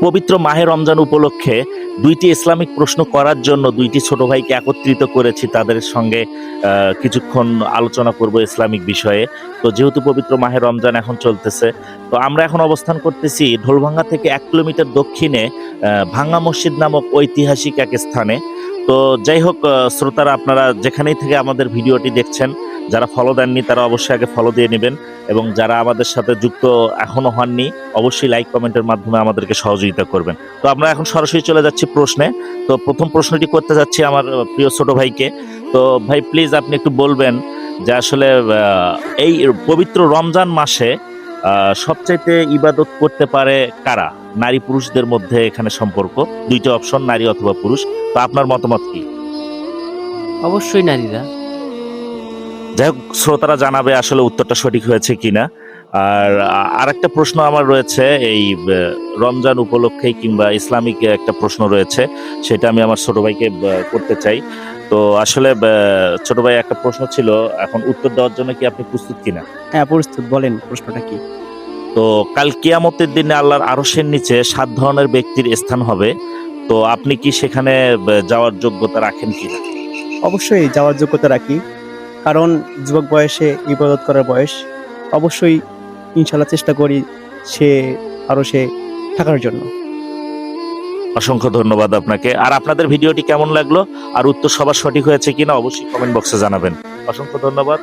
পবিত্র মাহে রমজান উপলক্ষে দুইটি ইসলামিক প্রশ্ন করার জন্য দুইটি ছোট ভাইকে একত্রিত করেছি, তাদের সঙ্গে কিছুক্ষণ আলোচনা করব ইসলামিক বিষয়ে। তো যেহেতু পবিত্র মাহে রমজান এখন চলতেছে, তো আমরা এখন অবস্থান করতেছি ঢোলভাঙ্গা থেকে 1 কিলোমিটার দক্ষিণে ভাঙ্গা মসজিদ নামক ঐতিহাসিক এক স্থানে। তো যাই হোক, শ্রোতারা আপনারা যেখানেই থেকে আমাদের ভিডিওটি দেখছেন, যারা ফলো দেননি তারা অবশ্যই আগে ফলো দিয়ে নেবেন, এবং যারা আমাদের সাথে যুক্ত এখনো হননি অবশ্যই লাইক কমেন্টের মাধ্যমে আমাদেরকে সহযোগিতা করবেন। তো আমরা এখন সরাসরি চলে যাচ্ছি প্রশ্নে। তো প্রথম প্রশ্নটি করতে যাচ্ছি আমার প্রিয় ছোট ভাইকে। তো ভাই প্লিজ আপনি একটু বলবেন যে আসলে এই পবিত্র রমজান মাসে সবচাইতে ইবাদত করতে পারে কারা? নারী পুরুষদের মধ্যে এখানে সম্পর্ক, দুইটা অপশন, নারী অথবা পুরুষ। তো আপনার মতামত কি? অবশ্যই নারীরা। যাই হোক, শ্রোতারা জানাবে আসলে উত্তরটা সঠিক হয়েছে কিনা। আর আরেকটা প্রশ্ন আমার রয়েছে, এই রমজান উপলক্ষে কিংবা ইসলামিক একটা প্রশ্ন রয়েছে, সেটা আমি আমার ছোট ভাইকে করতে চাই। তো আসলে ছোট ভাই একটা প্রশ্ন ছিল, এখন উত্তর দেওয়ার জন্য কি আপনি প্রস্তুত কিনা? হ্যাঁ, প্রস্তুত। বলেন প্রশ্নটা কি? তো কাল কিয়ামতের দিনে আল্লাহর আরশের নিচে 7 ধরনের ব্যক্তির স্থান হবে। তো আপনি কি সেখানে যাওয়ার যোগ্যতা রাখেন কিনা? অবশ্যই যাওয়ার যোগ্যতা রাখি, কারণ যুবক বয়সে ইবাদত করার বয়স। অবশ্যই ইনশাল্লাহ চেষ্টা করি সে থাকার জন্য। অসংখ্য ধন্যবাদ আপনাকে। আর আপনাদের ভিডিওটি কেমন লাগলো আর উত্তর সবার সঠিক হয়েছে কিনা অবশ্যই কমেন্ট বক্সে জানাবেন। অসংখ্য ধন্যবাদ।